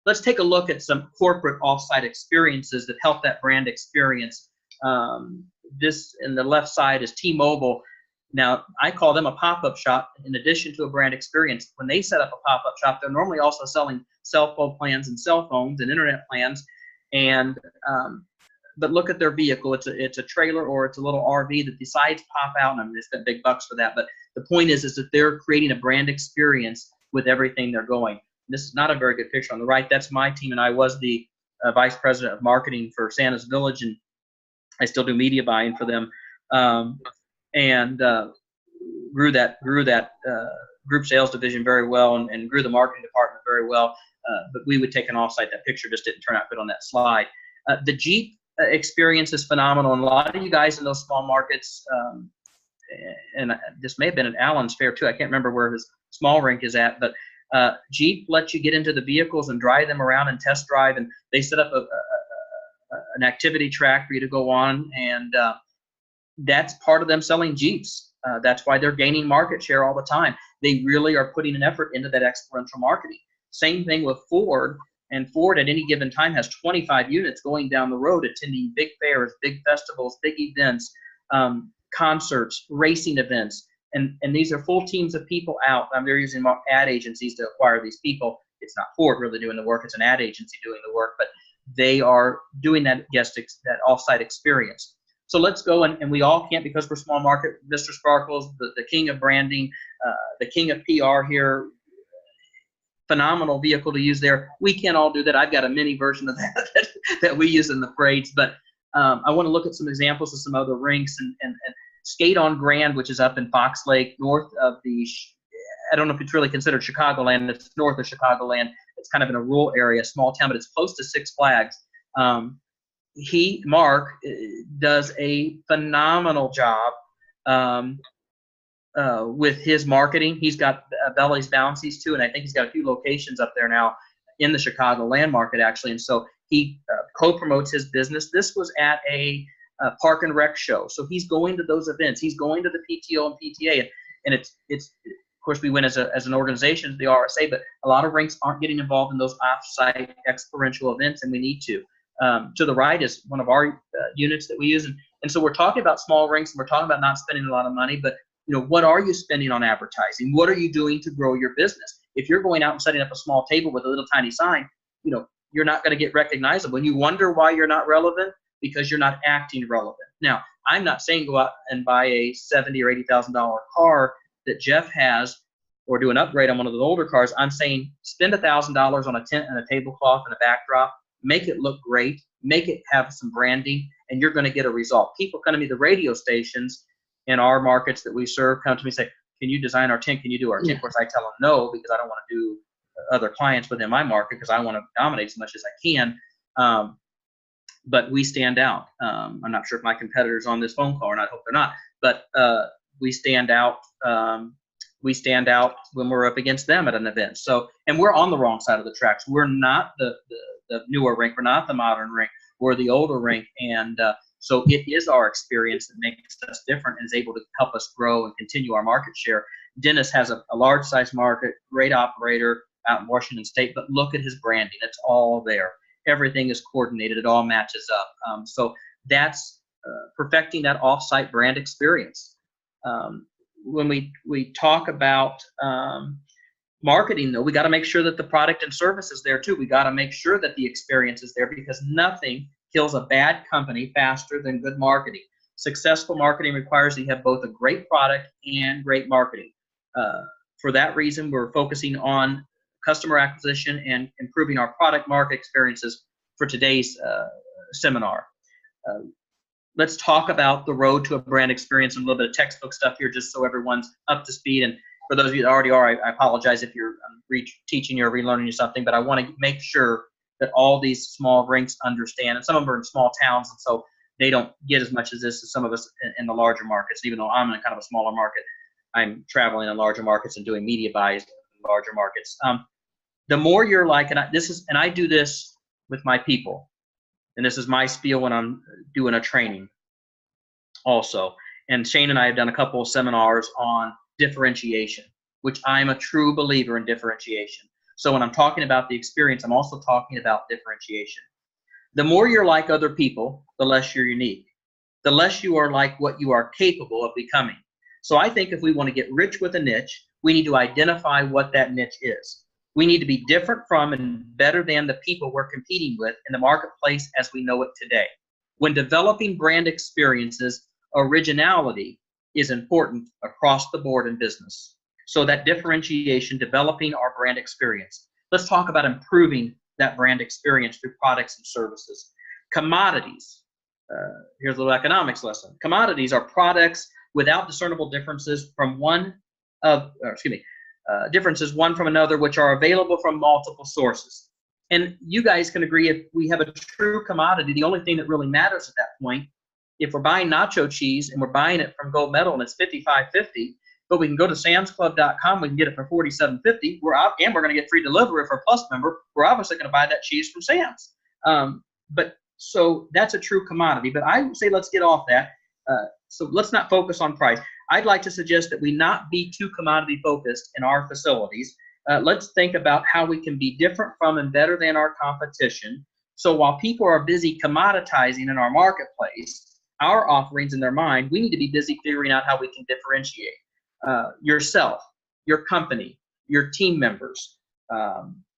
let's take a look at some corporate offsite experiences that help that brand experience. This in the left side is T-Mobile. Now, I call them a pop-up shop in addition to a brand experience. When they set up a pop-up shop, they're normally also selling cell phone plans and cell phones and internet plans. And but look at their vehicle. It's a trailer or it's a little RV that the sides pop out, and I mean, they spent big bucks for that. But the point is that they're creating a brand experience with everything they're going. This is not a very good picture on the right. That's my team, and I was the vice president of marketing for Santa's Village, and I still do media buying for them, and grew that group sales division very well, and grew the marketing department very well. But we would take an offsite. That picture just didn't turn out good on that slide. The Jeep experience is phenomenal, and a lot of you guys in those small markets, and this may have been at Allen's Fair too. I can't remember where his small rink is at, but Jeep lets you get into the vehicles and drive them around and test drive, and they set up an activity track for you to go on, and that's part of them selling Jeeps. That's why they're gaining market share all the time. They really are putting an effort into that experiential marketing. Same thing with Ford, and Ford at any given time has 25 units going down the road attending big fairs, big festivals, big events, concerts, racing events, and these are full teams of people out. They're using ad agencies to acquire these people. It's not Ford really doing the work, it's an ad agency doing the work, but they are doing that that offsite experience. So let's go, and we all can't, because we're small market. Mr. Sparkles, the king of branding, the king of PR here, phenomenal vehicle to use there. We can't all do that. I've got a mini version of that that we use in the parades, but I want to look at some examples of some other rinks, and Skate on Grand, which is up in Fox Lake, north of I don't know if it's really considered Chicagoland. It's north of Chicagoland. It's kind of in a rural area, small town, but it's close to Six Flags. Mark does a phenomenal job with his marketing. He's got Belly's Bouncies too, and I think he's got a few locations up there now in the Chicagoland market, actually. And so he co-promotes his business. This was at a park and rec show, so he's going to those events. He's going to the PTO and PTA, and it's of course we win as an organization, the RSA, but a lot of rinks aren't getting involved in those off-site experiential events, and we need to. To the right is one of our units that we use, and so we're talking about small rinks, and we're talking about not spending a lot of money, but what are you spending on advertising? What are you doing to grow your business? If you're going out and setting up a small table with a little tiny sign, you're not going to get recognizable. And you wonder why you're not relevant, because you're not acting relevant. Now, I'm not saying go out and buy a $70,000 or $80,000 car that Jeff has, or do an upgrade on one of the older cars. I'm saying spend $1,000 on a tent and a tablecloth and a backdrop, make it look great, make it have some branding, and you're going to get a result. People come to me, the radio stations in our markets that we serve come to me and say, can you design our tent? Can you do our tent? Of course, I tell them no, because I don't want to do other clients within my market, because I want to dominate as much as I can. But we stand out. I'm not sure if my competitor's on this phone call or not. I hope they're not. But we stand out. We stand out when we're up against them at an event. So, and we're on the wrong side of the tracks. We're not the newer rink. We're not the modern rink. We're the older rink. And so it is our experience that makes us different and is able to help us grow and continue our market share. Dennis has a large size market, great operator out in Washington State, but look at his branding. It's all there. Everything is coordinated. It all matches up. So that's perfecting that off-site brand experience. When we talk about marketing, though, we got to make sure that the product and service is there too. We got to make sure that the experience is there, because nothing kills a bad company faster than good marketing. Successful marketing requires that you have both a great product and great marketing. For that reason, we're focusing on customer acquisition and improving our product market experiences for today's seminar. Let's talk about the road to a brand experience and a little bit of textbook stuff here, just so everyone's up to speed. And for those of you that already are, I apologize if you're teaching you or relearning you something, but I want to make sure that all these small rinks understand, and some of them are in small towns, and so they don't get as much as this as some of us in the larger markets. Even though I'm in kind of a smaller market, I'm traveling in larger markets and doing media buys in larger markets. The more you're like, and I do this with my people, and this is my spiel when I'm doing a training also. And Shane and I have done a couple of seminars on differentiation, which I'm a true believer in differentiation. So when I'm talking about the experience, I'm also talking about differentiation. The more you're like other people, the less you're unique. The less you are like what you are capable of becoming. So I think if we want to get rich with a niche, we need to identify what that niche is. We need to be different from and better than the people we're competing with in the marketplace as we know it today. When developing brand experiences, originality is important across the board in business. So that differentiation, developing our brand experience. Let's talk about improving that brand experience through products and services. Commodities. Here's a little economics lesson. Commodities are products without discernible differences from differences one from another, which are available from multiple sources. And you guys can agree, if we have a true commodity, the only thing that really matters at that point, if we're buying nacho cheese and we're buying it from Gold Medal and it's $55.50, but we can go to samsclub.com, we can get it for $47.50, and we're going to get free delivery for a Plus member, we're obviously going to buy that cheese from Sam's. So that's a true commodity. But I would say let's get off that. So let's not focus on price. I'd like to suggest that we not be too commodity focused in our facilities. Let's think about how we can be different from and better than our competition. So while people are busy commoditizing in our marketplace, our offerings in their mind, we need to be busy figuring out how we can differentiate yourself, your company, your team members,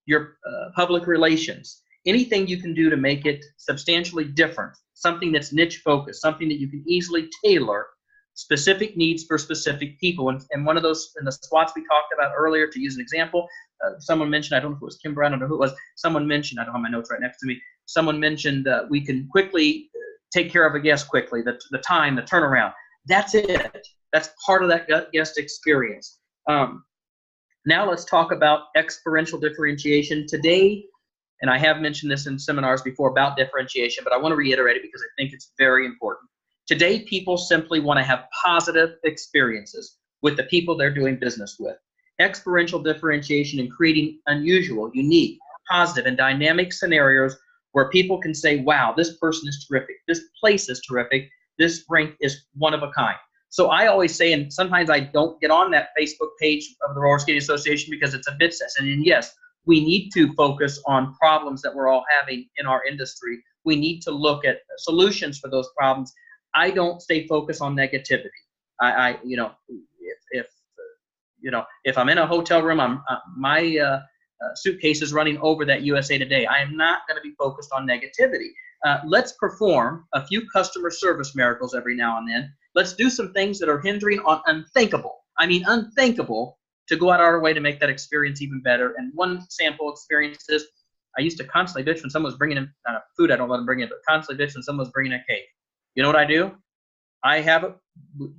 your public relations. Anything you can do to make it substantially different, something that's niche focused, something that you can easily tailor specific needs for specific people. And one of those, in the SWATs we talked about earlier, to use an example, someone mentioned, I don't know if it was Kim Brown, I don't know who it was, someone mentioned, I don't have my notes right next to me, someone mentioned we can quickly take care of a guest quickly, the time, the turnaround. That's it. That's part of that guest experience. Now let's talk about experiential differentiation. Today, and I have mentioned this in seminars before about differentiation, but I want to reiterate it because I think it's very important. Today, people simply want to have positive experiences with the people they're doing business with. Experiential differentiation and creating unusual, unique, positive, and dynamic scenarios where people can say, wow, this person is terrific, this place is terrific, this rink is one of a kind. So I always say, and sometimes I don't get on that Facebook page of the Roller Skating Association because it's a bit sensitive, and yes, we need to focus on problems that we're all having in our industry. We need to look at solutions for those problems. I don't stay focused on negativity. If I'm in a hotel room, my suitcase is running over that USA Today. I am not going to be focused on negativity. Let's perform a few customer service miracles every now and then. Let's do some things that are hindering on unthinkable. I mean, unthinkable, to go out our way to make that experience even better. And one sample experience is, I used to constantly bitch when someone was bringing in food. I don't let them bring in, but constantly bitch when someone was bringing a cake. You know what I do?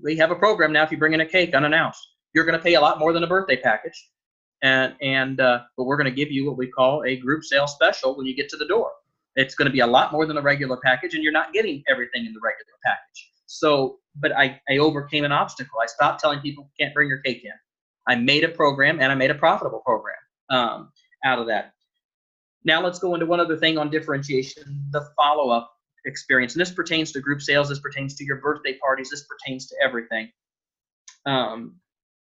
We have a program now. If you bring in a cake unannounced, you're going to pay a lot more than a birthday package, but we're going to give you what we call a group sale special when you get to the door. It's going to be a lot more than a regular package, and you're not getting everything in the regular package. So, but I overcame an obstacle. I stopped telling people you can't bring your cake in. I made a program, and I made a profitable program out of that. Now let's go into one other thing on differentiation, the follow-up experience. And this pertains to group sales. This pertains to your birthday parties. This pertains to everything.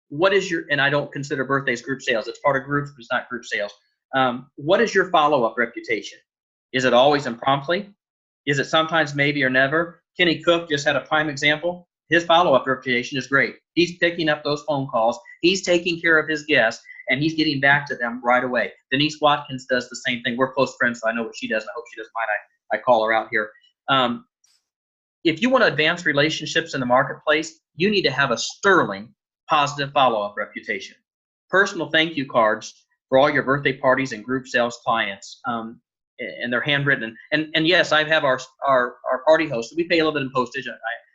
What is your, and I don't consider birthdays group sales. It's part of groups, but it's not group sales. What is your follow-up reputation? Is it always and promptly? Is it sometimes maybe or never? Kenny Cook just had a prime example. His follow-up reputation is great. He's picking up those phone calls. He's taking care of his guests, and he's getting back to them right away. Denise Watkins does the same thing. We're close friends, so I know what she does, and I hope she doesn't mind I call her out here. If you want to advance relationships in the marketplace, you need to have a sterling positive follow-up reputation. Personal thank you cards for all your birthday parties and group sales clients, and they're handwritten. And yes, I have our party host. We pay a little bit in postage.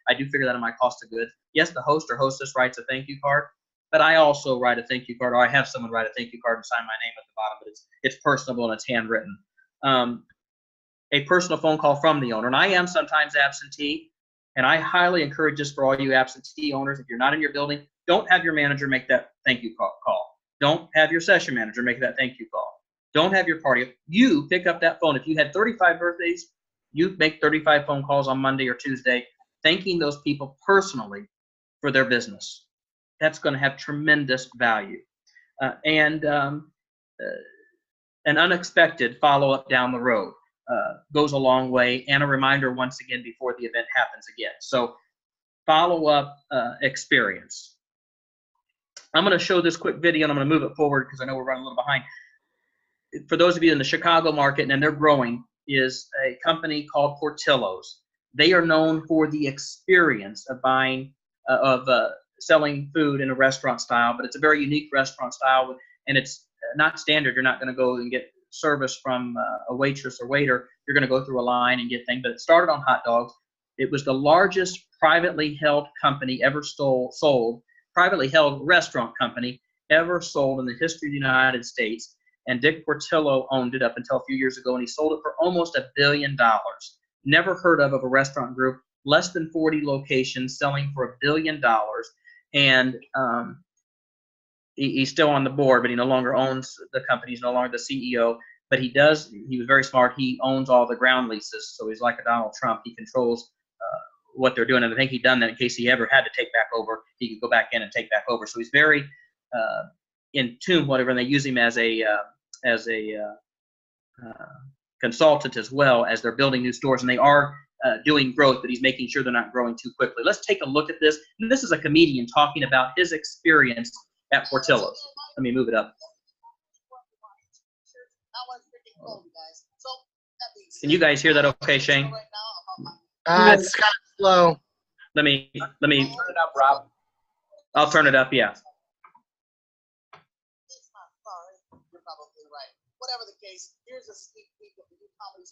I do figure that on my cost of goods. Yes, the host or hostess writes a thank you card, but I also write a thank you card, or I have someone write a thank you card and sign my name at the bottom, but it's personable and it's handwritten. A personal phone call from the owner. And I am sometimes absentee, and I highly encourage this for all you absentee owners. If you're not in your building, don't have your manager make that thank you call. Don't have your session manager make that thank you call. Don't have your party. You pick up that phone. If you had 35 birthdays, you make 35 phone calls on Monday or Tuesday, thanking those people personally for their business. That's going to have tremendous value. an unexpected follow-up down the road goes a long way, and a reminder once again before the event happens again. So follow-up experience. I'm going to show this quick video, and I'm going to move it forward because I know we're running a little behind. For those of you in the Chicago market, and they're growing, is a company called Portillo's. They are known for the experience of buying, selling food in a restaurant style, but it's a very unique restaurant style, and it's not standard. You're not going to go and get service from a waitress or waiter. You're going to go through a line and get things, but it started on hot dogs. It was the largest privately held company ever sold, privately held restaurant company ever sold in the history of the United States. And Dick Portillo owned it up until a few years ago, and he sold it for almost $1 billion. Never heard of a restaurant group, less than 40 locations, selling for $1 billion. And he's still on the board, but he no longer owns the company. He's no longer the CEO, but he was very smart. He owns all the ground leases, so he's like a Donald Trump. He controls what they're doing, and I think he'd done that in case he ever had to take back over. He could go back in and take back over. So he's very in tune, whatever, and they use him as a consultant as well as they're building new stores, and they are doing growth, but he's making sure they're not growing too quickly. Let's take a look at this. And this is a comedian talking about his experience at Portillo's. Let me move it up. Can you guys hear that okay, Shane? It's kind of slow. Let me Turn it up, Rob. I'll turn it up, yeah. You're probably right. Whatever the case, here's a sneak peek of the new comedy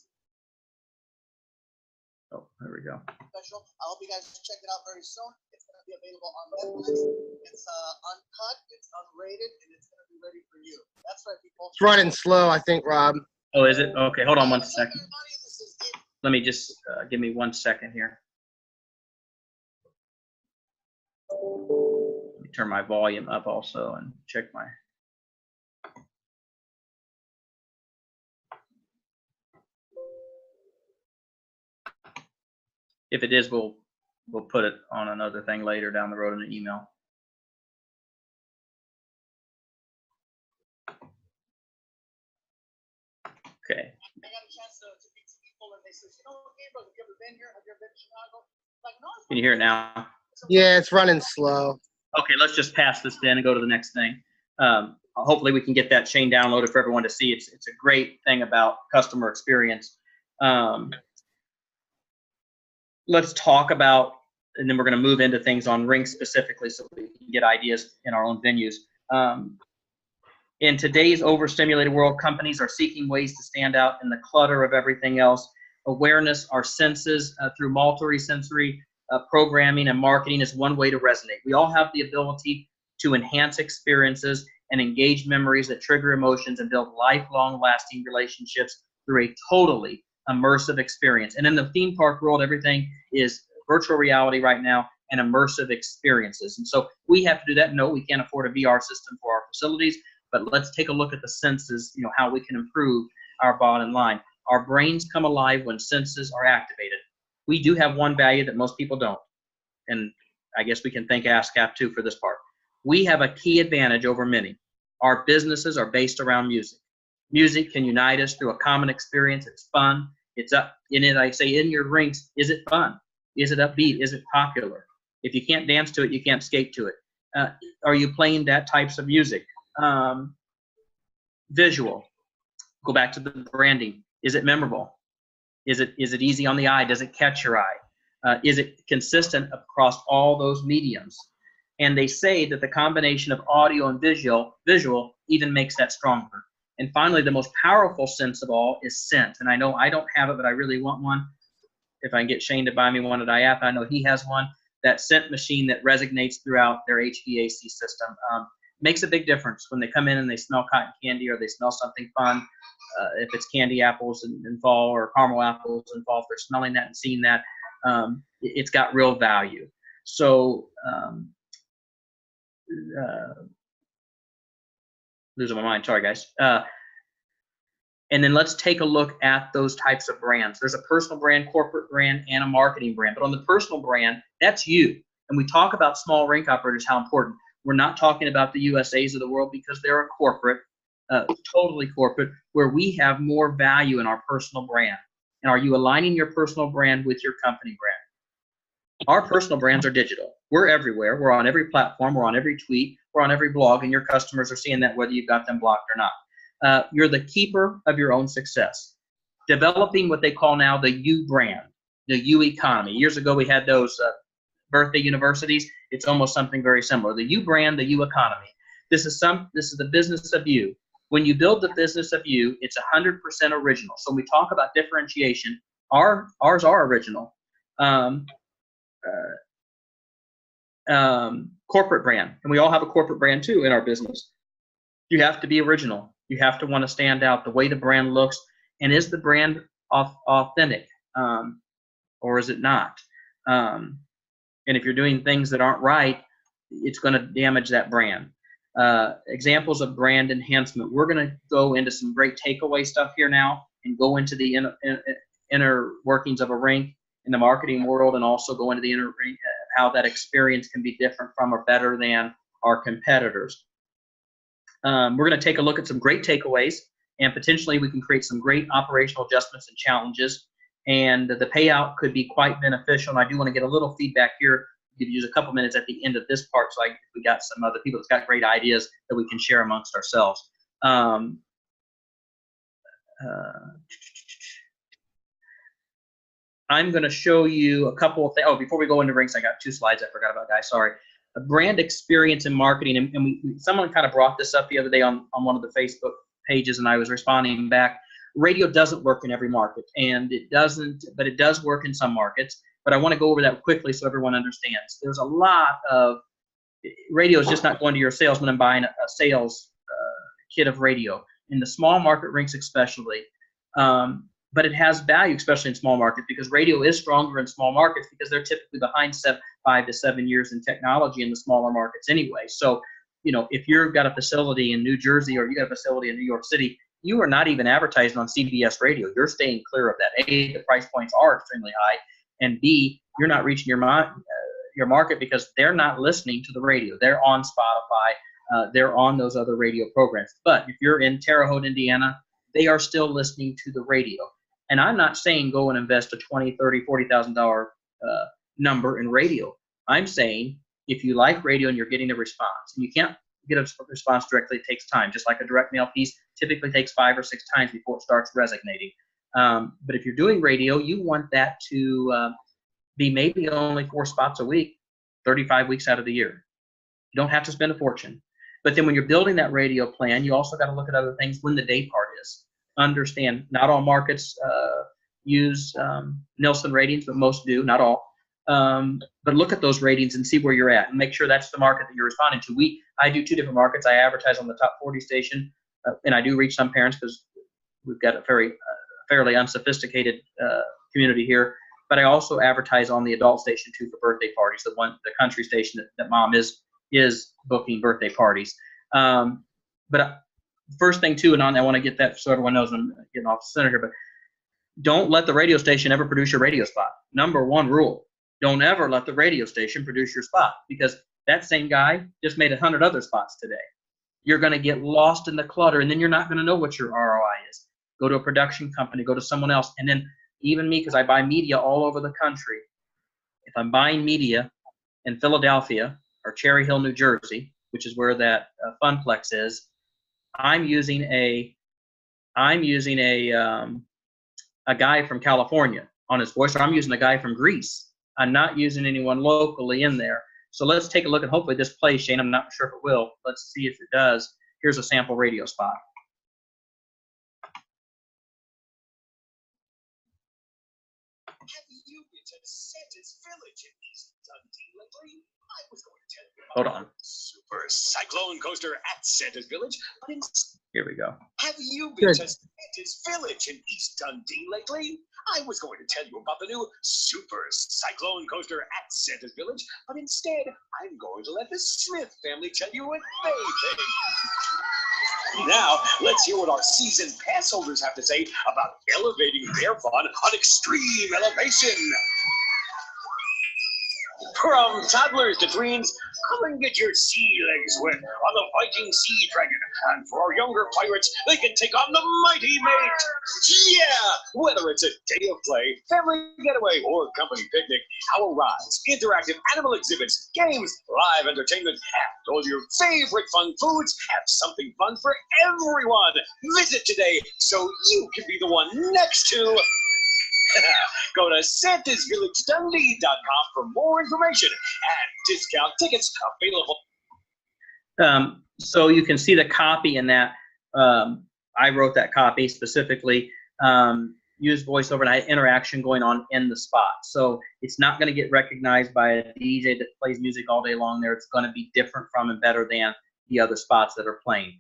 Oh, there we go. special. I hope you guys check it out very soon. It's going to be available on Netflix. It's uncut, it's unrated, and it's going to be ready for you. That's right, people. It's running slow, I think, Rob. Oh, is it? Okay, hold on one second. Let me just give me 1 second here. Let me turn my volume up also and check my. If it is, we'll put it on another thing later down the road in an email. Okay. I got a chance to meet some people, and they said, you know what, Gabriel, have you ever been here? Have you ever been to Chicago? Like, no, Can you hear it now? Yeah, it's running slow. Okay, let's just pass this then and go to the next thing. Hopefully we can get that Shane downloaded for everyone to see. It's a great thing about customer experience. Let's talk about, and then we're going to move into things on rings specifically so we can get ideas in our own venues. In today's overstimulated world, companies are seeking ways to stand out in the clutter of everything else. Awareness, our senses through multisensory programming and marketing is one way to resonate. We all have the ability to enhance experiences and engage memories that trigger emotions and build lifelong lasting relationships through a totally immersive experience. And in the theme park world, everything is virtual reality right now and immersive experiences. And so we have to do that. No, we can't afford a VR system for our facilities, but let's take a look at the senses, how we can improve our bottom line. Our brains come alive when senses are activated. We do have one value that most people don't. And I guess we can thank ASCAP too for this part. We have a key advantage over many. Our businesses are based around music. Music can unite us through a common experience. It's fun. It's up in it. I say in your rinks, is it fun? Is it upbeat? Is it popular? If you can't dance to it, you can't skate to it. Are you playing that types of music? Visual. Go back to the branding. Is it memorable? Is it easy on the eye? Does it catch your eye? Is it consistent across all those mediums? And they say that the combination of audio and visual even makes that stronger. And finally, the most powerful sense of all is scent. And I know I don't have it, but I really want one. If I can get Shane to buy me one at IAPA, I know he has one. That scent machine that resonates throughout their HVAC system makes a big difference when they come in and they smell cotton candy or they smell something fun. If it's candy apples in fall or caramel apples in fall, if they're smelling that and seeing that, it's got real value. So losing my mind, sorry guys. And then let's take a look at those types of brands. There's a personal brand, corporate brand, and a marketing brand. But on the personal brand, that's you. And we talk about small rink operators, how important. We're not talking about the USAs of the world because they're a corporate. totally corporate, where we have more value in our personal brand. And are you aligning your personal brand with your company brand? Our personal brands are digital. We're everywhere. We're on every platform. We're on every tweet. We're on every blog, and your customers are seeing that whether you've got them blocked or not. You're the keeper of your own success. Developing what they call now the U brand, the U economy. Years ago, we had those birthday universities. It's almost something very similar. The U brand, the U economy. This is the business of you. When you build the business of you, it's 100% original. So when we talk about differentiation, ours are original. Corporate brand, and we all have a corporate brand too in our business. You have to be original. You have to want to stand out, the way the brand looks, and is the brand authentic, or is it not? And if you're doing things that aren't right, it's going to damage that brand. Examples of brand enhancement. We're going to go into some great takeaway stuff here now, and go into the inner workings of a rink in the marketing world, and also go into the inner rink, how that experience can be different from or better than our competitors. We're going to take a look at some great takeaways, and potentially we can create some great operational adjustments and challenges, and the payout could be quite beneficial. And I do want to get a little feedback here. You could use a couple minutes at the end of this part, so we got some other people that's got great ideas that we can share amongst ourselves. I'm going to show you a couple of things. Oh, before we go into rinks, I got 2 slides I forgot about, guys. Sorry. A brand experience in marketing, and someone kind of brought this up the other day on one of the Facebook pages, and I was responding back. Radio doesn't work in every market, and it doesn't, but it does work in some markets. But I want to go over that quickly so everyone understands. There's a lot of radio is just not going to your salesman and buying a sales kit of radio in the small market rinks, especially. But it has value, especially in small markets, because radio is stronger in small markets because they're typically behind 5 to 7 years in technology in the smaller markets anyway. So, if you've got a facility in New Jersey or you got a facility in New York City, you are not even advertising on CBS radio. You're staying clear of that. A, the price points are extremely high, and B, you're not reaching your market because they're not listening to the radio. They're on Spotify. They're on those other radio programs. But if you're in Terre Haute, Indiana, they are still listening to the radio. And I'm not saying go and invest a $20,000, $30,000, $40,000 number in radio. I'm saying if you like radio and you're getting a response, and you can't get a response directly, it takes time. Just like a direct mail piece typically takes 5 or 6 times before it starts resonating. But if you're doing radio, you want that to be maybe only 4 spots a week, 35 weeks out of the year. You don't have to spend a fortune. But then when you're building that radio plan, you also got to look at other things when the day part is. Understand not all markets use Nielsen ratings, but most do, not all. But look at those ratings and see where you're at and make sure that's the market that you're responding to. I do 2 different markets. I advertise on the top 40 station, and I do reach some parents because we've got a fairly unsophisticated community here. But I also advertise on the adult station too for birthday parties, the country station that mom is booking birthday parties. But first thing too, and I want to get that so everyone knows I'm getting off center here, but don't let the radio station ever produce your radio spot. Number 1 rule, don't ever let the radio station produce your spot, because that same guy just made 100 other spots today. You're going to get lost in the clutter, and then you're not going to know what your ROI is. Go to a production company, go to someone else, and then even me, because I buy media all over the country. If I'm buying media in Philadelphia or Cherry Hill, New Jersey, which is where that Funplex is, I'm using a guy from California on his voice, or I'm using a guy from Greece. I'm not using anyone locally in there. So let's take a look, and hopefully this plays, Shane. I'm not sure if it will. Let's see if it does. Here's a sample radio spot. Have you been to Santa's Village in East Dundee lately? I was going to tell you about Hold on. Super Cyclone Coaster at Santa's Village, but Here we go. have you been to Santa's Village in East Dundee lately? I was going to tell you about the new Super Cyclone Coaster at Santa's Village, but instead, I'm going to let the Smith family tell you what they think. Now, let's hear what our season pass holders have to say about elevating their fun on Extreme Elevation. From toddlers to tweens, come and get your sea legs wet on the Viking Sea Dragon. And for our younger pirates, they can take on the mighty mate. Yeah! Whether it's a day of play, family getaway, or company picnic, our rides, interactive animal exhibits, games, live entertainment, and all your favorite fun foods have something fun for everyone. Visit today so you can be the one next to. Go to santasvillagedundee.com for more information and discount tickets available. So you can see the copy in that. I wrote that copy specifically. Use voiceover and interaction going on in the spot. So it's not going to get recognized by a DJ that plays music all day long there. It's going to be different from and better than the other spots that are playing.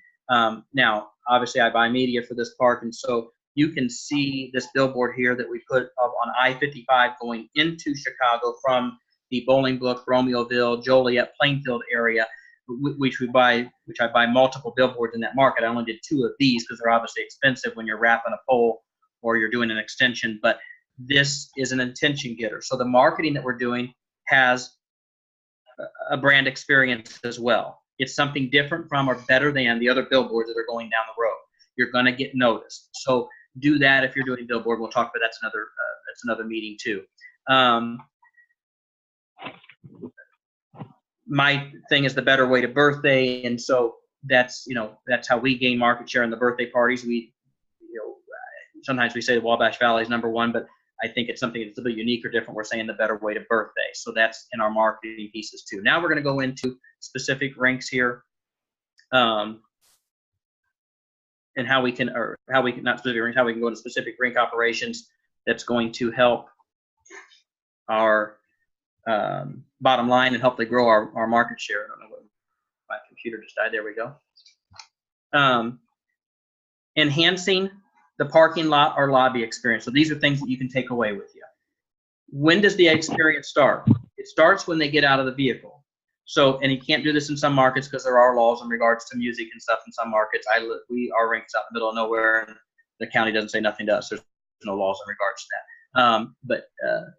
Now, obviously, I buy media for this park, and so you can see this billboard here that we put up on I-55 going into Chicago from the Bolingbrook, Romeoville, Joliet, Plainfield area, which I buy multiple billboards in that market. I only did 2 of these because they're obviously expensive when you're wrapping a pole or you're doing an extension, but this is an attention getter. So the marketing that we're doing has a brand experience as well. It's something different from or better than the other billboards that are going down the road. You're going to get noticed. So do that if you're doing billboard. We'll talk about that's another meeting too. My thing is the better way to birthday, and so that's how we gain market share in the birthday parties. We sometimes we say the Wabash Valley is #1, but I think it's something that's a bit unique or different. We're saying the better way to birthday. So that's in our marketing pieces too. Now we're going to go into specific rinks here. And how we can not specific rinks, how we can go into specific rink operations that's going to help our bottom line and hopefully grow our market share. I don't know what my computer just died. There we go. Enhancing the parking lot or lobby experience. So these are things that you can take away with you. When does the experience start? It starts when they get out of the vehicle. So, and you can't do this in some markets because there are laws in regards to music and stuff in some markets. Our rink's out in the middle of nowhere, and the county doesn't say nothing to us. There's no laws in regards to that.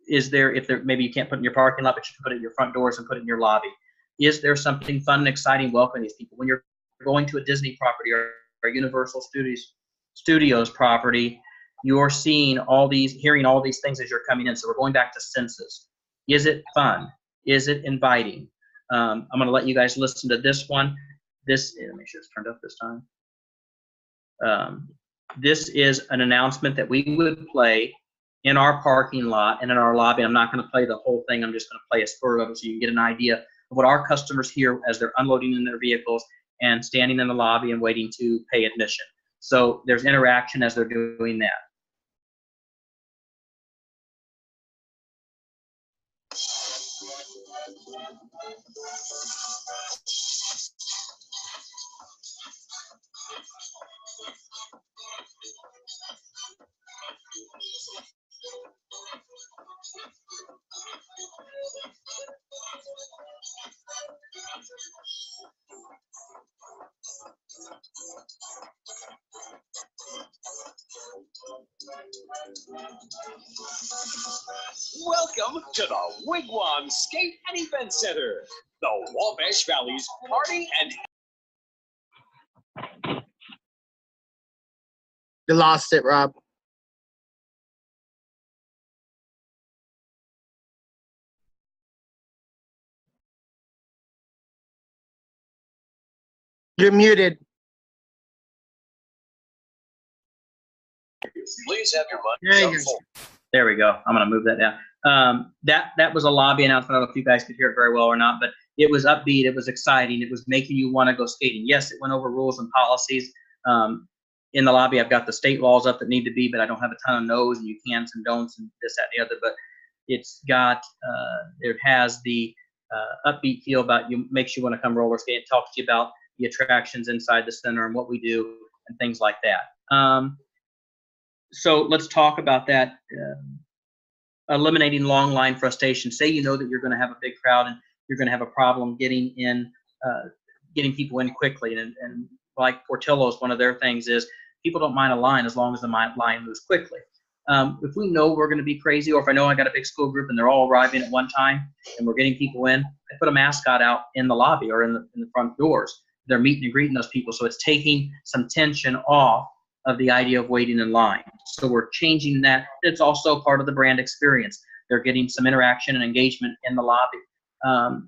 If there maybe you can't put it in your parking lot, but you can put it in your front doors and put it in your lobby. Is there something fun and exciting welcoming these people? When you're going to a Disney property or Universal Studios property, you're seeing hearing all these things as you're coming in. So we're going back to senses. Is it fun? Is it inviting? I'm going to let you guys listen to this one. Let me make sure it's turned up this time. This is an announcement that we would play in our parking lot and in our lobby. I'm not going to play the whole thing. I'm just going to play a spur of it so you can get an idea of what our customers hear as they're unloading in their vehicles and standing in the lobby and waiting to pay admission. So there's interaction as they're doing that. Welcome to the Wigwam Skate and Event Center, the Wabash Valley's party and... You lost it, Rob. You're muted. Please have your There you money. go. There we go. I'm going to move that down. That was a lobby announcement. I don't know if you guys could hear it very well or not, but it was upbeat. It was exciting. It was making you want to go skating. Yes, it went over rules and policies. In the lobby, I've got the state laws up that need to be, but I don't have a ton of no's and you can'ts and don'ts and this, that, and the other. But it's got, it has the upbeat feel about you, makes you want to come roller skate and talks to you about the attractions inside the center and what we do and things like that. So let's talk about that. Eliminating long line frustration. Say you know that you're going to have a big crowd and you're going to have a problem getting people in quickly. And like Portillo's, one of their things is people don't mind a line as long as the line moves quickly. If we know we're going to be crazy, or if I know I got a big school group and they're all arriving at one time and we're getting people in, I put a mascot out in the lobby or in the front doors. They're meeting and greeting those people. So it's taking some tension off of the idea of waiting in line. So we're changing that. It's also part of the brand experience. They're getting some interaction and engagement in the lobby.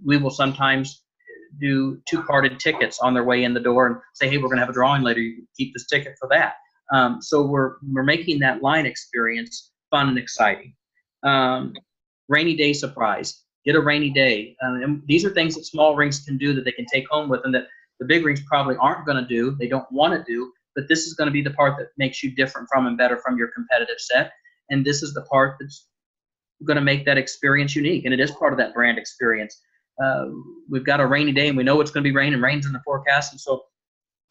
We will sometimes do two-parted tickets on their way in the door and say, hey, we're going to have a drawing later. You can keep this ticket for that. So we're making that line experience fun and exciting. Rainy day surprise. Get a rainy day. And these are things that small rinks can do that they can take home with, and that the big rinks probably aren't going to do. They don't want to do. But this is going to be the part that makes you different from and better from your competitive set. And this is the part that's going to make that experience unique. And it is part of that brand experience. We've got a rainy day and we know it's going to be rain, and rain's in the forecast. And so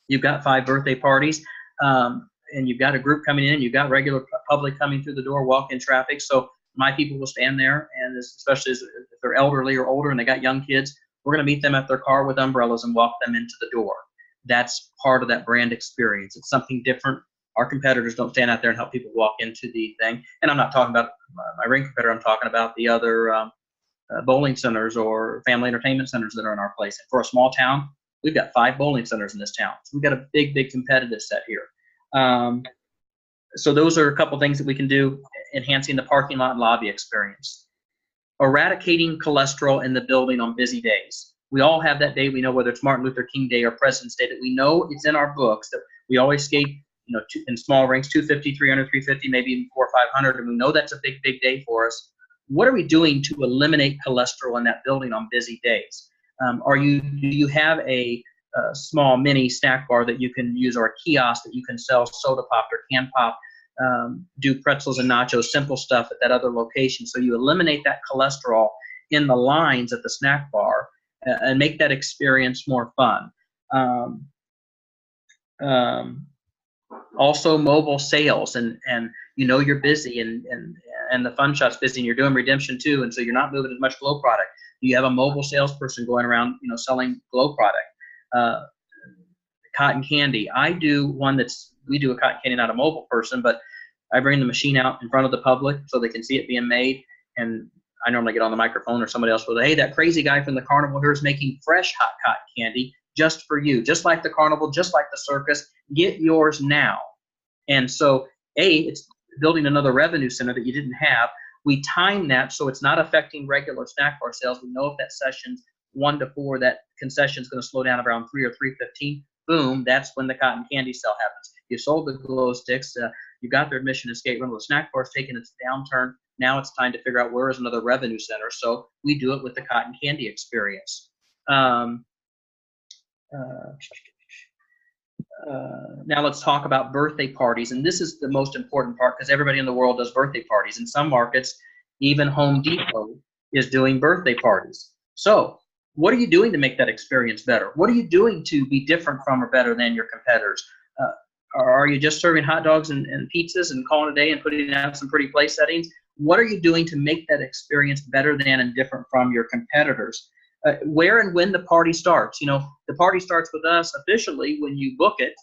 you've got 5 birthday parties, and you've got a group coming in, you've got regular public coming through the door, walk-in traffic. So my people will stand there, and especially if they're elderly or older and they got young kids, we're going to meet them at their car with umbrellas and walk them into the door. That's part of that brand experience. It's something different. Our competitors don't stand out there and help people walk into the thing. And I'm not talking about my ring competitor. I'm talking about the other bowling centers or family entertainment centers that are in our place. And for a small town, we've got 5 bowling centers in this town. So we've got a big, big competitive set here. So those are a couple things that we can do, enhancing the parking lot and lobby experience. Eradicating cholesterol in the building on busy days. We all have that day. We know whether it's Martin Luther King Day or President's Day, that we know it's in our books that we always skate, in small rinks, 250, 300, 350, maybe even 400 or 500, and we know that's a big, big day for us. What are we doing to eliminate cholesterol in that building on busy days? Do you have a small mini snack bar that you can use, or a kiosk that you can sell soda pop or can pop, do pretzels and nachos, simple stuff at that other location? So you eliminate that cholesterol in the lines at the snack bar and make that experience more fun. Also mobile sales, and you're busy, and the Fun Shop's busy, and you're doing redemption too, and so you're not moving as much glow product. You have a mobile salesperson going around, selling glow product. Cotton candy. We do a cotton candy, not a mobile person, but I bring the machine out in front of the public so they can see it being made, and I normally get on the microphone, or somebody else will say, hey, that crazy guy from the carnival here is making fresh hot cotton candy just for you, just like the carnival, just like the circus. Get yours now. And so, it's building another revenue center that you didn't have. We time that so it's not affecting regular snack bar sales. We know if that session's 1 to 4, that concession is going to slow down around 3 or 3:15. Boom, that's when the cotton candy sale happens. You sold the glow sticks. You got their admission and skate rental. The snack bar's taking its downturn. Now it's time to figure out where is another revenue center. So we do it with the cotton candy experience. Now let's talk about birthday parties. And this is the most important part, because everybody in the world does birthday parties. In some markets, even Home Depot is doing birthday parties. So what are you doing to make that experience better? What are you doing to be different from or better than your competitors? Or are you just serving hot dogs and pizzas and calling it a day and putting out some pretty place settings? What are you doing to make that experience better than and different from your competitors? Where and when the party starts. The party starts with us officially when you book it,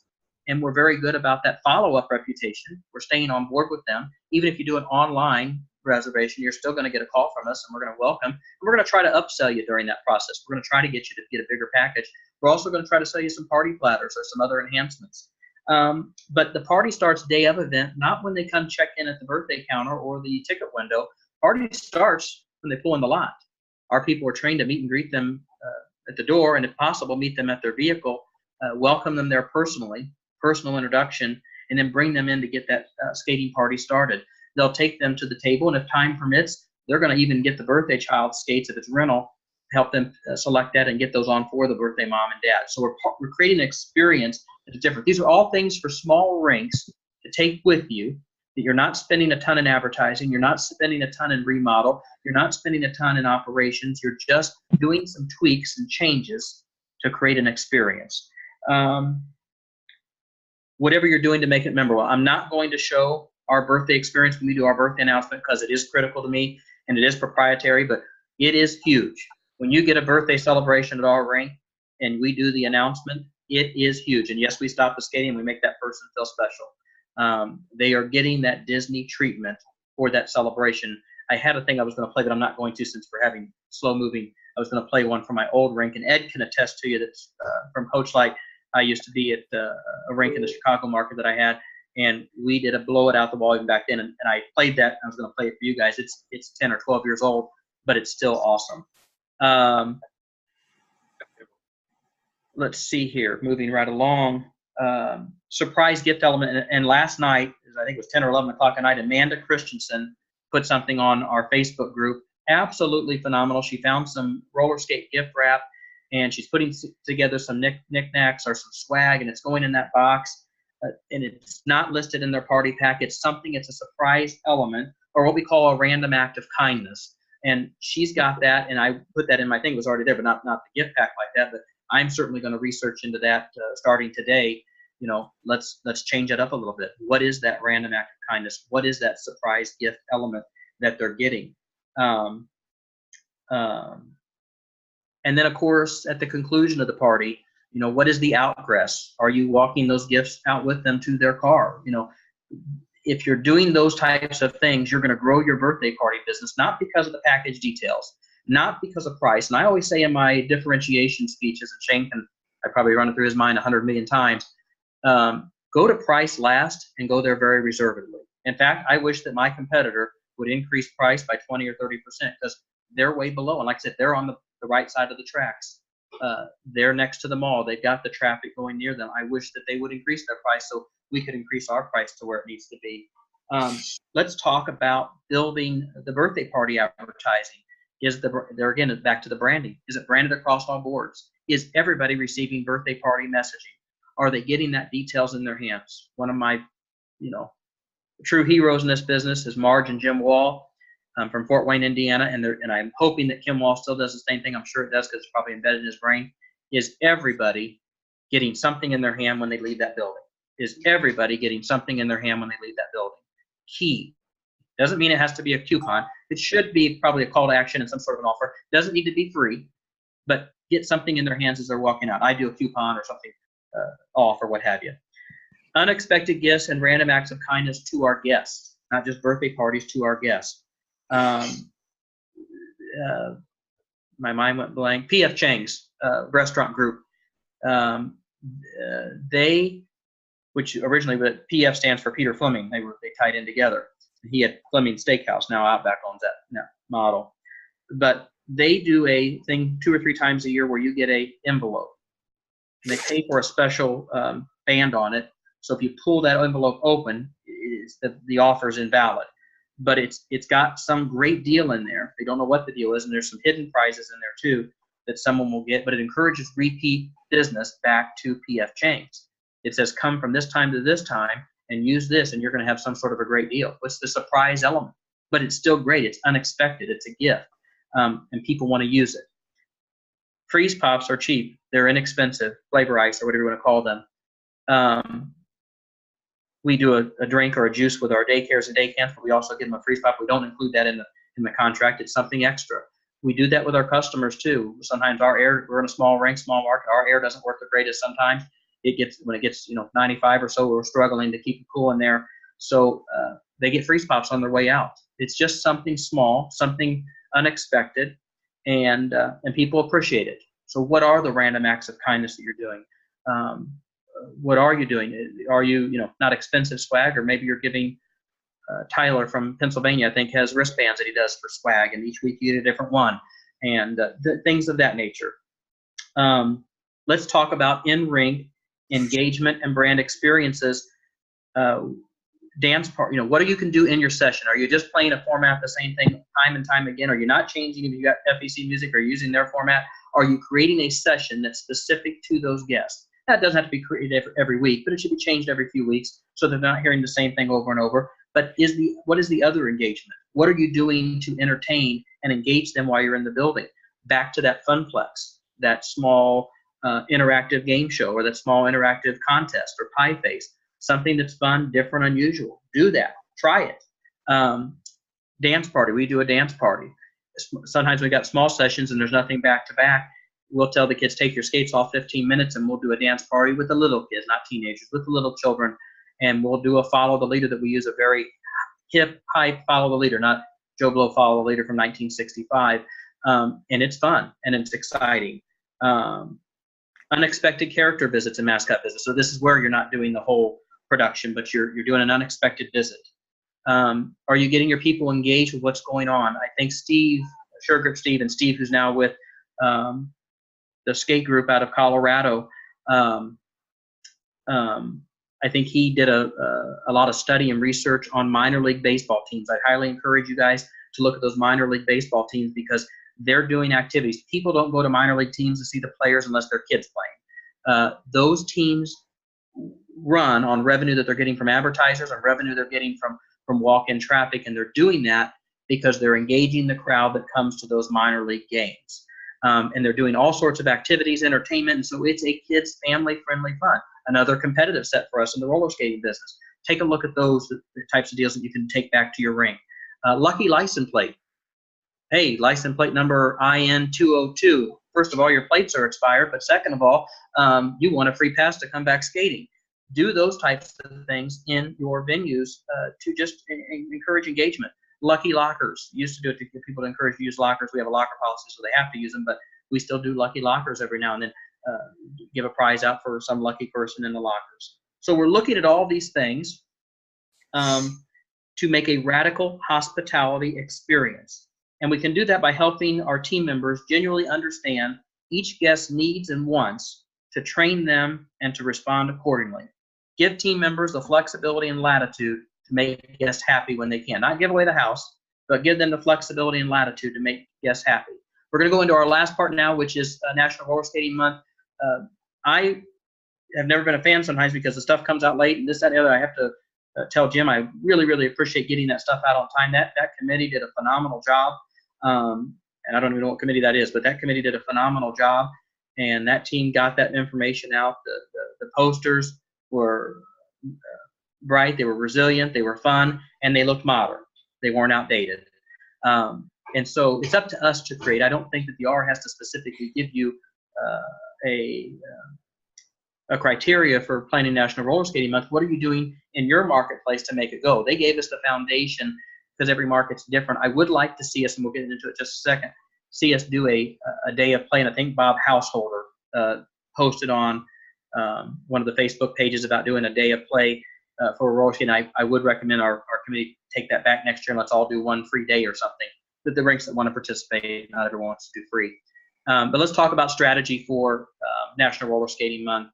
and we're very good about that follow-up reputation. We're staying on board with them. Even if you do an online reservation, you're still going to get a call from us, and we're going to welcome. And we're going to try to upsell you during that process. We're going to try to get you to get a bigger package. We're also going to try to sell you some party platters or some other enhancements. But the party starts day of event, not when they come check in at the birthday counter or the ticket window. Party starts when they pull in the lot. Our people are trained to meet and greet them at the door, and if possible, meet them at their vehicle, welcome them there personally, personal introduction, and then bring them in to get that skating party started. They'll take them to the table, and if time permits, they're going to even get the birthday child skates if it's rental, help them select that and get those on for the birthday mom and dad. So we're creating an experience that's different. These are all things for small rinks to take with you, that you're not spending a ton in advertising, you're not spending a ton in remodel, you're not spending a ton in operations, you're just doing some tweaks and changes to create an experience. Whatever you're doing to make it memorable. I'm not going to show our birthday experience when we do our birthday announcement, because it is critical to me and it is proprietary, but it is huge. When you get a birthday celebration at our rink and we do the announcement, it is huge. And yes, we stop the skating and we make that person feel special. They are getting that Disney treatment for that celebration. I had a thing I was going to play, but I'm not going to since we're having slow moving. I was going to play one from my old rink, and Ed can attest to you that's from Coach Light. I used to be at a rink in the Chicago market that I had, and we did a blow it out the ball even back then, and I played that. I was going to play it for you guys. It's 10 or 12 years old, but it's still awesome. Let's see here, moving right along. Surprise gift element, and last night, I think it was 10 or 11 o'clock at night, Amanda Christensen put something on our Facebook group. Absolutely phenomenal. She found some roller skate gift wrap, and she's putting together some knickknacks or some swag, and it's going in that box. And it's not listed in their party pack. It's something, it's a surprise element, or what we call a random act of kindness. And she's got that, and I put that in my thing. It was already there, but not the gift pack like that. But I'm certainly going to research into that starting today. You know, let's change it up a little bit. What is that random act of kindness? What is that surprise gift element that they're getting? And then, of course, at the conclusion of the party, you know, what is the outgress? Are you walking those gifts out with them to their car? You know, if you're doing those types of things, you're going to grow your birthday party business, not because of the package details, not because of price. And I always say in my differentiation speeches, and Shane can, I probably run it through his mind 100 million times, go to price last and go there very reservedly. In fact, I wish that my competitor would increase price by 20 or 30% because they're way below. And like I said, they're on the right side of the tracks. They're next to the mall. They've got the traffic going near them. I wish that they would increase their price so we could increase our price to where it needs to be. Let's talk about building the birthday party advertising. There again, back to the branding. Is it branded across all boards? Is everybody receiving birthday party messaging? Are they getting that details in their hands? One of my, you know, true heroes in this business is Marge and Jim Wall from Fort Wayne, Indiana, and I'm hoping that Kim Wall still does the same thing. I'm sure it does because it's probably embedded in his brain. Is everybody getting something in their hand when they leave that building? Is everybody getting something in their hand when they leave that building? Key. Doesn't mean it has to be a coupon. It should be probably a call to action and some sort of an offer. Doesn't need to be free, but get something in their hands as they're walking out. I do a coupon or something off or what have you. Unexpected gifts and random acts of kindness to our guests, not just birthday parties, to our guests. My mind went blank. P.F. Chang's restaurant group. They, which originally, but P.F. stands for Peter Fleming. They tied in together. He had Fleming Steakhouse. Now Outback owns that model. But they do a thing 2 or 3 times a year where you get a envelope. And they pay for a special band on it. So if you pull that envelope open, the offer is invalid. But it's got some great deal in there. They don't know what the deal is, and there's some hidden prizes in there too that someone will get. But it encourages repeat business back to P.F. Chang's. It says come from this time to this time and use this, and you're going to have some sort of a great deal. What's the surprise element? But it's still great. It's unexpected. It's a gift, and people want to use it. Freeze Pops are cheap. They're inexpensive. Flavor Ice or whatever you want to call them. We do a drink or a juice with our daycares and day camps, but we also give them a freeze pop. We don't include that in the contract. It's something extra. We do that with our customers too. Sometimes our air, we're in a small rink, small market. Our air doesn't work the greatest sometimes. When it gets 95 or so, we're struggling to keep it cool in there. So they get freeze pops on their way out. It's just something small, something unexpected, and people appreciate it. So what are the random acts of kindness that you're doing? What are you doing? Are you, not expensive swag, or maybe you're giving Tyler from Pennsylvania, I think, has wristbands that he does for swag, and each week you get a different one, and things of that nature. Let's talk about in-ring engagement and brand experiences. Dance part, what you can do in your session. Are you just playing a format, the same thing time and time again? Are you not changing if you got FEC music or using their format? Are you creating a session that's specific to those guests? That doesn't have to be created every week, but it should be changed every few weeks so they're not hearing the same thing over and over. But what is the other engagement? What are you doing to entertain and engage them while you're in the building? Back to that Funplex, that small interactive game show, or that small interactive contest, or Pie Face, something that's fun, different, unusual. Do that. Try it. Dance party. We do a dance party. Sometimes we got small sessions and there's nothing back to back. We'll tell the kids, take your skates off 15 minutes and we'll do a dance party with the little kids, not teenagers, with the little children. and we'll do a follow the leader that we use, a very hip, hype follow the leader, not Joe Blow follow the leader from 1965. And it's fun and it's exciting. Unexpected character visits and mascot visits. So this is where you're not doing the whole production, but you're doing an unexpected visit. Are you getting your people engaged with what's going on? I think Steve, Suregrip Steve, and Steve, who's now with the skate group out of Colorado, I think he did a lot of study and research on minor league baseball teams. I highly encourage you guys to look at those minor league baseball teams because they're doing activities. People don't go to minor league teams to see the players unless they're kids playing. Those teams run on revenue that they're getting from advertisers, on revenue they're getting from walk-in traffic, and they're doing that because they're engaging the crowd that comes to those minor league games. And they're doing all sorts of activities, entertainment, and so it's a kids, family-friendly fun. Another competitive set for us in the roller skating business. Take a look at those the types of deals that you can take back to your ring. Lucky license plate. Hey, license plate number IN202. First of all, your plates are expired, but second of all, you want a free pass to come back skating. Do those types of things in your venues to just encourage engagement. Lucky lockers. Used to do it to get people to encourage you to use lockers. We have a locker policy, so they have to use them, but we still do lucky lockers every now and then. Give a prize out for some lucky person in the lockers. So we're looking at all these things to make a radical hospitality experience. And we can do that by helping our team members genuinely understand each guest's needs and wants, to train them and to respond accordingly. Give team members the flexibility and latitude to make guests happy when they can. Not give away the house, but give them the flexibility and latitude to make guests happy. We're going to go into our last part now, which is National Roller Skating Month. I have never been a fan sometimes because the stuff comes out late and this, that, and the other. I have to tell Jim I really, really appreciate getting that stuff out on time. That committee did a phenomenal job. And I don't even know what committee that is, but that committee did a phenomenal job. And that team got that information out. The posters were bright, they were resilient, they were fun, and they looked modern. They weren't outdated. And so it's up to us to create. I don't think that the R has to specifically give you a criteria for planning National Roller Skating Month. What are you doing in your marketplace to make it go? They gave us the foundation because every market's different. I would like to see us, and we'll get into it in just a second, see us do a day of play. And I think Bob Householder posted on one of the Facebook pages about doing a day of play for roller skating. I would recommend our committee take that back next year and let's all do one free day or something. That the rinks that want to participate, not everyone wants to do free. But let's talk about strategy for National Roller Skating Month.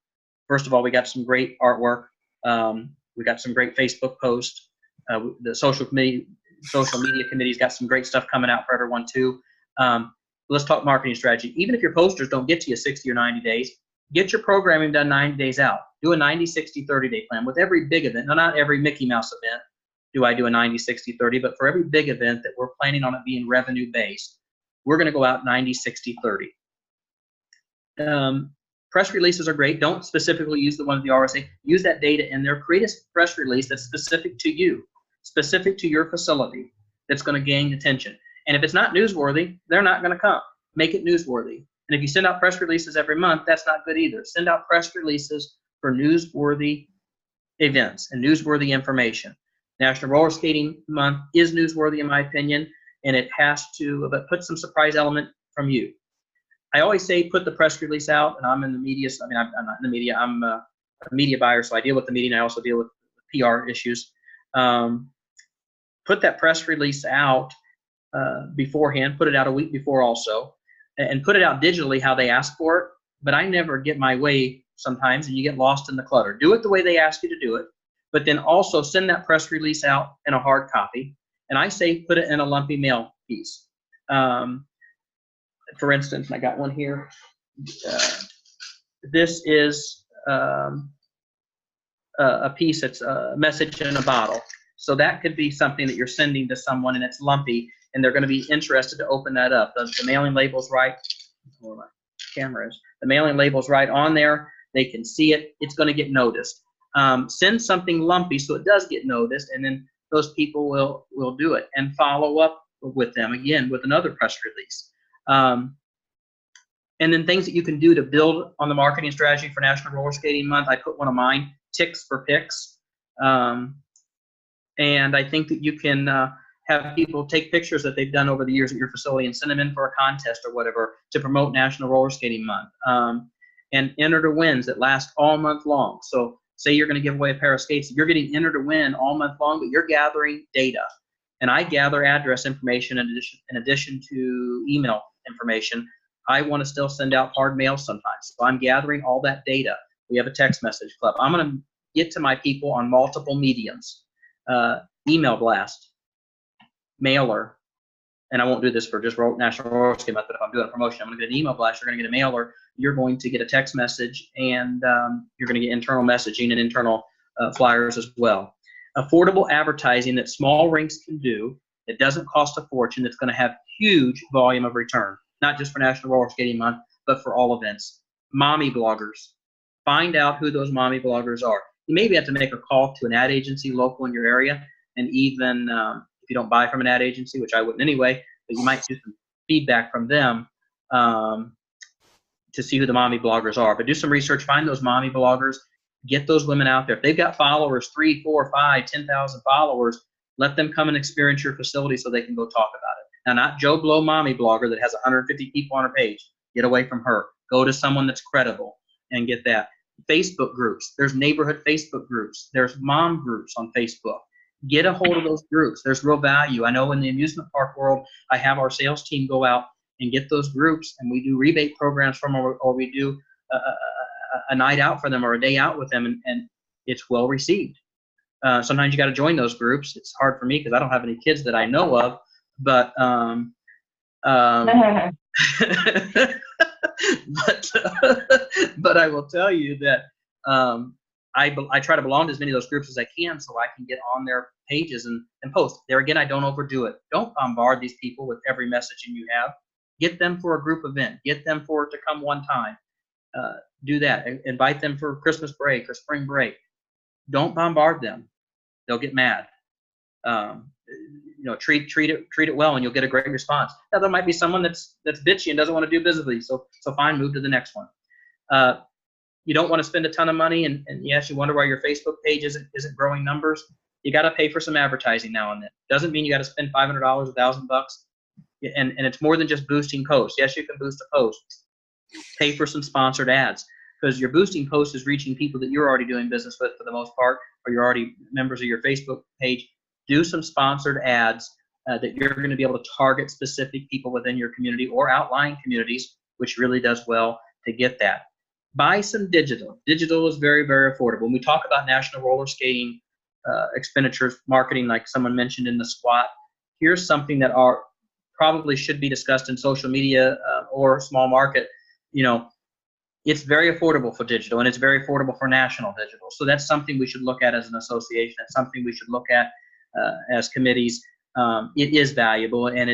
First of all, we got some great artwork. We got some great Facebook posts. The social media committee's got some great stuff coming out for everyone too. Let's talk marketing strategy. Even if your posters don't get to you 60 or 90 days, get your programming done 90 days out. Do a 90, 60, 30-day plan with every big event. Now, not every Mickey Mouse event do I do a 90, 60, 30, but for every big event that we're planning on it being revenue-based, we're going to go out 90, 60, 30. Press releases are great. Don't specifically use the one at the RSA. Use that data in there. Create a press release that's specific to you, specific to your facility, that's going to gain attention. And if it's not newsworthy, they're not going to come. Make it newsworthy. And if you send out press releases every month, that's not good either. Send out press releases for newsworthy events and newsworthy information. National Roller Skating Month is newsworthy in my opinion, and it has to put some surprise element from you. I always say put the press release out, and I'm in the media. I mean, I'm not in the media. I'm a media buyer, so I deal with the media, and I also deal with PR issues. Put that press release out beforehand. Put it out a week before also, and put it out digitally how they ask for it. But I never get my way sometimes, and you get lost in the clutter. Do it the way they ask you to do it, but then also send that press release out in a hard copy. And I say put it in a lumpy mail piece. For instance, and I got one here. This is a piece that's a message in a bottle. So that could be something that you're sending to someone and it's lumpy and they're going to be interested to open that up. The mailing label's right, where my camera is. The mailing label's right on there. They can see it. It's going to get noticed. Send something lumpy so it does get noticed, and then those people will do it and follow up with them again with another press release. And then things that you can do to build on the marketing strategy for National Roller Skating Month. I put one of mine, Ticks for Picks. And I think that you can have people take pictures that they've done over the years at your facility and send them in for a contest or whatever to promote National Roller Skating Month. And enter to wins that last all month long. So say you're going to give away a pair of skates, you're getting entered to win all month long, but you're gathering data. And I gather address information in addition to email information. I want to still send out hard mail sometimes. So I'm gathering all that data. We have a text message club. I'm going to get to my people on multiple mediums. Email blast, mailer, and I won't do this for just National Roller Skating Month, but if I'm doing a promotion, I'm going to get an email blast, you're going to get a mailer, you're going to get a text message, and you're going to get internal messaging and internal flyers as well. Affordable advertising that small rinks can do, that doesn't cost a fortune, that's going to have huge volume of return, not just for National Roller Skating Month, but for all events. Mommy bloggers. Find out who those mommy bloggers are. You maybe have to make a call to an ad agency local in your area, and even if you don't buy from an ad agency, which I wouldn't anyway, but you might do some feedback from them to see who the mommy bloggers are. But do some research, find those mommy bloggers, get those women out there. If they've got followers, 3, 4, 5, 10,000 followers, let them come and experience your facility so they can go talk about it. Now, not Joe Blow mommy blogger that has 150 people on her page. Get away from her. Go to someone that's credible and get that. Facebook groups. There's neighborhood Facebook groups. There's mom groups on Facebook. Get a hold of those groups. There's real value. I know in the amusement park world, I have our sales team go out and get those groups, and we do rebate programs for them, or we do a night out for them or a day out with them, and it's well received. Sometimes you got to join those groups. It's hard for me because I don't have any kids that I know of, but but I will tell you that I try to belong to as many of those groups as I can so I can get on their pages and post. There again, I don't overdo it. Don't bombard these people with every messaging you have. Get them for a group event. Get them to come one time. Do that. Invite them for Christmas break or spring break. Don't bombard them. They'll get mad. Treat it well, and you'll get a great response. Now there might be someone that's bitchy and doesn't want to do business with you, so fine, move to the next one. You don't want to spend a ton of money, and yes, you wonder why your Facebook page isn't growing numbers. You got to pay for some advertising now and then. Doesn't mean you got to spend $500, $1,000, and it's more than just boosting posts. Yes, you can boost a post. Pay for some sponsored ads, because your boosting post is reaching people that you're already doing business with for the most part, or you're already members of your Facebook page. Do some sponsored ads that you're going to be able to target specific people within your community or outlying communities, which really does well to get that. Buy some digital. Digital is very, very affordable. When we talk about National Roller Skating expenditures, marketing, like someone mentioned in the squat, here's something that probably should be discussed in social media or small market. It's very affordable for digital, and it's very affordable for national digital. So that's something we should look at as an association. It's something we should look at as committees. It is valuable, and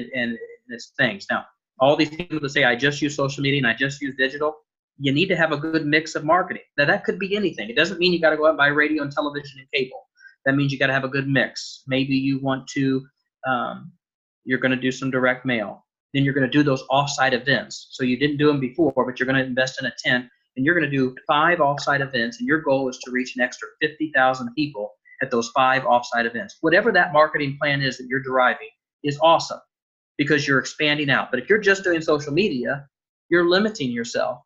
it's things. Now, all these people that say, I just use social media and I just use digital, you need to have a good mix of marketing. Now, that could be anything. It doesn't mean you got to go out and buy radio and television and cable. That means you got to have a good mix. Maybe you want to, you're going to do some direct mail. Then you're going to do those offsite events. So you didn't do them before, but you're going to invest in a tent, and you're going to do 5 offsite events, and your goal is to reach an extra 50,000 people at those 5 offsite events. Whatever that marketing plan is that you're deriving is awesome, because you're expanding out. But if you're just doing social media, you're limiting yourself.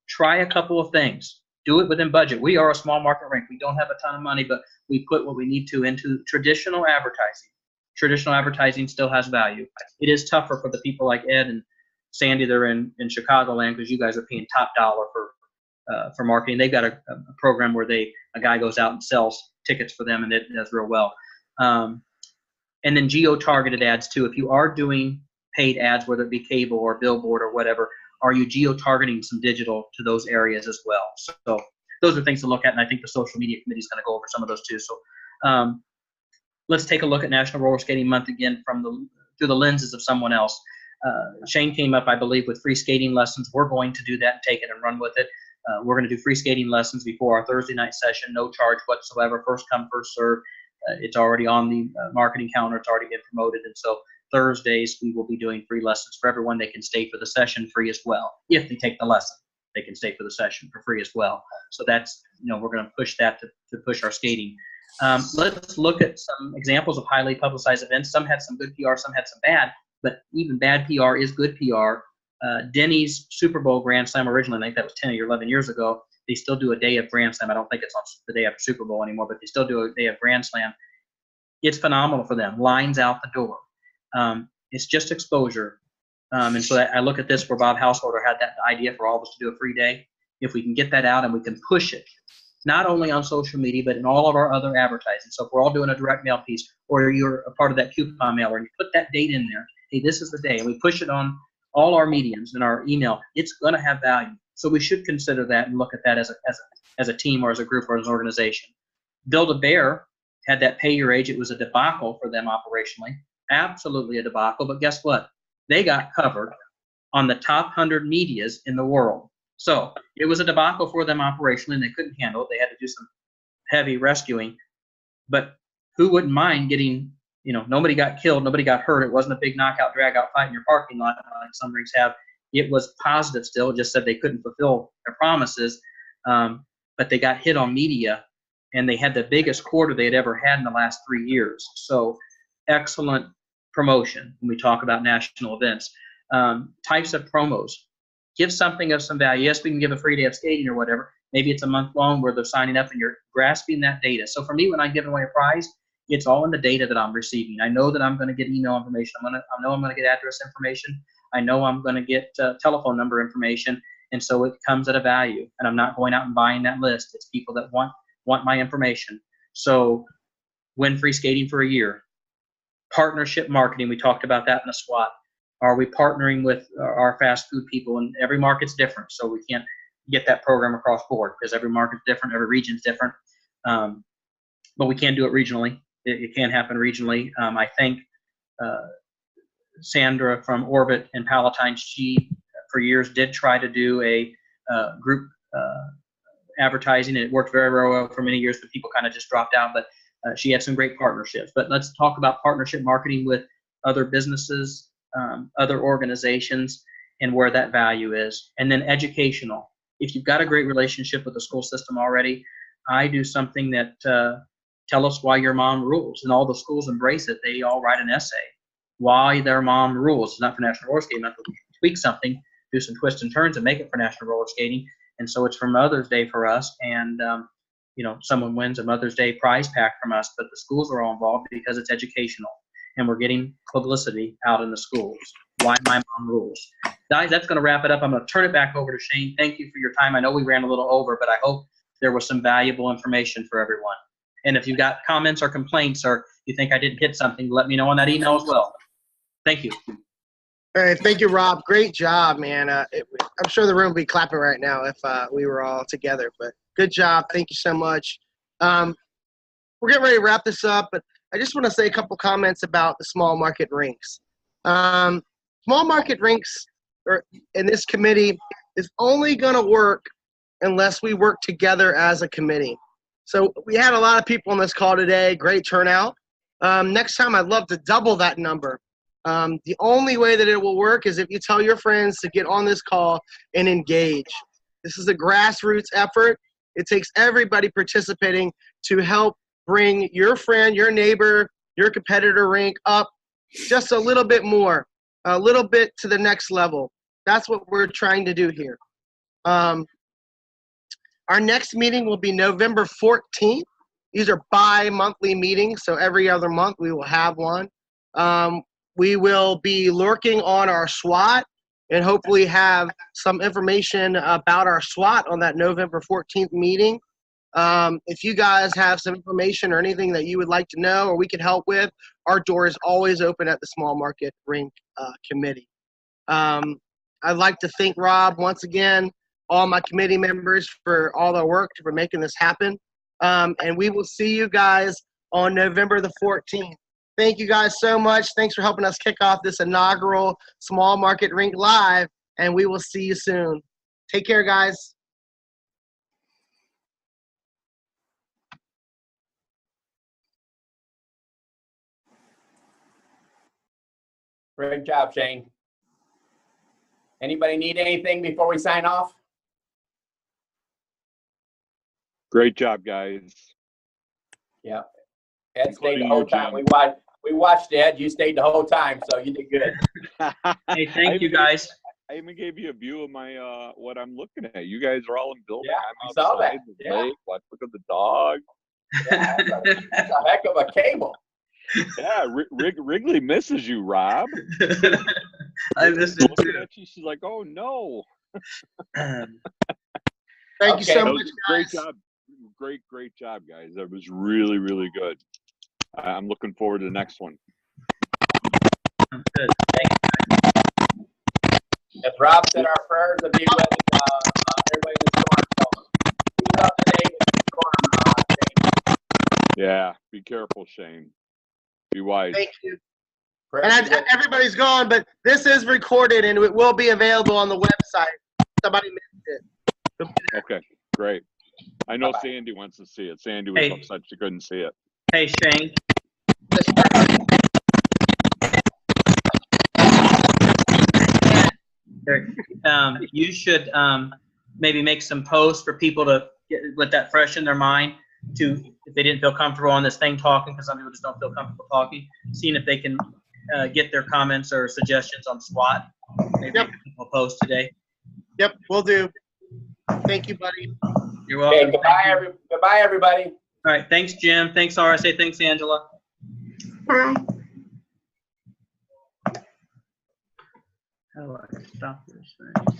Try a couple of things. Do it within budget. We are a small market rink. We don't have a ton of money, but we put what we need to into traditional advertising. Traditional advertising still has value. It is tougher for the people like Ed and Sandy that are in Chicagoland, because you guys are paying top dollar for marketing. They've got a program where a guy goes out and sells tickets for them, and it does real well. And then geo-targeted ads too. If you are doing paid ads, whether it be cable or billboard or whatever, are you geo-targeting some digital to those areas as well? So those are things to look at, and I think the social media committee is going to go over some of those too. So let's take a look at National Roller Skating Month again through the lenses of someone else. Shane came up, I believe, with free skating lessons. We're going to do that and take it and run with it. We're going to do free skating lessons before our Thursday night session, no charge whatsoever, first come, first serve. It's already on the marketing calendar. It's already been promoted. And so Thursdays, we will be doing free lessons for everyone. They can stay for the session free as well if they take the lesson. they can stay for the session for free as well. So that's, we're going to push that to push our skating. Let's look at some examples of highly publicized events. Some had some good PR, some had some bad, but even bad PR is good PR. Denny's Super Bowl Grand Slam originally, I think that was 10 or 11 years ago. They still do a day of Grand Slam. I don't think it's on the day after Super Bowl anymore, but they still do a day of Grand Slam. It's phenomenal for them. Lines out the door. It's just exposure. And so I look at this where Bob Householder had that idea for all of us to do a free day. If we can get that out and we can push it, not only on social media, but in all of our other advertising. So if we're all doing a direct mail piece, or you're a part of that coupon mailer, and you put that date in there, hey, this is the day, and we push it on all our mediums and our email, it's going to have value. So we should consider that and look at that as a team or as a group or as an organization. Build-A-Bear had that pay your age. It was a debacle for them operationally, absolutely a debacle. But guess what? They got covered on the top 100 medias in the world. So it was a debacle for them operationally, and they couldn't handle it. They had to do some heavy rescuing. But who wouldn't mind getting, nobody got killed, nobody got hurt. It wasn't a big knockout, drag-out fight in your parking lot like some rinks have. It was positive still. It just said they couldn't fulfill their promises. But they got hit on media, and they had the biggest quarter they had ever had in the last 3 years. So excellent promotion when we talk about national events. Types of promos. Give something of some value. Yes, we can give a free day of skating or whatever. Maybe it's a month long where they're signing up and you're grasping that data. So for me, when I'm giving away a prize, it's all in the data that I'm receiving. I know that I'm going to get email information. I know I'm going to get address information. I know I'm going to get telephone number information. And so it comes at a value. And I'm not going out and buying that list. It's people that want my information. So win free skating for a year. Partnership marketing, we talked about that in the SWAT. Are we partnering with our fast food people? And every market's different, so we can't get that program across board because every market's different, every region's different. But we can do it regionally. It can happen regionally. I think Sandra from Orbit and Palatine, she for years did try to do a group advertising, and it worked very, very well for many years, but people kind of just dropped out. But she had some great partnerships. But let's talk about partnership marketing with other businesses, other organizations, and where that value is. And then educational. If you've got a great relationship with the school system already, I do something that tell us why your mom rules. And all the schools embrace it. They all write an essay. Why their mom rules. It's not for National Roller Skating. Not to tweak something, do some twists and turns and make it for National Roller Skating. And so it's for Mother's Day for us. And someone wins a Mother's Day prize pack from us, but the schools are all involved because it's educational. And we're getting publicity out in the schools. Why my mom rules. Guys, that's going to wrap it up. I'm going to turn it back over to Shane. Thank you for your time. I know we ran a little over, but I hope there was some valuable information for everyone. And if you've got comments or complaints or you think I didn't hit something, let me know on that email as well. Thank you. All right, thank you, Rob. Great job, man. I'm sure the room would be clapping right now if we were all together. But good job. Thank you so much. We're getting ready to wrap this up, but I just want to say a couple comments about the small market rinks. Small market rinks in this committee is only going to work unless we work together as a committee. So we had a lot of people on this call today. Great turnout. Next time, I'd love to double that number. The only way that it will work is if you tell your friends to get on this call and engage. This is a grassroots effort. It takes everybody participating to help bring your friend, your neighbor, your competitor rink up just a little bit more, a little bit to the next level. That's what we're trying to do here. Our next meeting will be November 14th. These are bi-monthly meetings, so every other month we will have one. We will be lurking on our SWAT and hopefully have some information about our SWAT on that November 14th meeting. If you guys have some information or anything that you would like to know or we can help with, our door is always open at the Small Market Rink Committee. I'd like to thank Rob once again, all my committee members for all their work for making this happen. And we will see you guys on November the 14th. Thank you guys so much. Thanks for helping us kick off this inaugural Small Market Rink Live, and we will see you soon. Take care, guys. Great job, Shane. Anybody need anything before we sign off? Great job, guys. Yeah. Ed stayed the Including whole you, time. Jim. We watched Ed. You stayed the whole time, so you did good. Hey, thank you guys. I even gave you a view of my what I'm looking at. You guys are all in building. Yeah, I'm I saw outside that. the Yeah. lake. Look at the dog. Yeah, that's a heck of a cable. Yeah, Wrigley misses you, Rob. I missed it Looking too. at you, she's like, "Oh no!" Thank Okay. you so That much, was a great guys. job. Great job, guys. That was really, really good. I'm looking forward to the next one. Good. Thank you. As Rob said, our prayers will be with everybody in the storm. So keep up to date with the storm. Yeah, be careful, Shane. Be wise. Thank you. Prayers And be with you. everybody's gone, but this is recorded and it will be available on the website. Somebody missed it. Okay, great. I know Bye-bye. Sandy wants to see it. Sandy was Hey. upset she couldn't see it. Hey, Shane. You should maybe make some posts for people to let that fresh in their mind to, if they didn't feel comfortable on this thing talking, because some people just don't feel comfortable talking, seeing if they can get their comments or suggestions on SWAT. Maybe Yep. we'll post today. Yep, we'll do. Thank you, buddy. You're welcome. Okay, Thank you. goodbye, everybody. All right. Thanks, Jim. Thanks, RSA. Thanks, Angela. How do I stop this thing?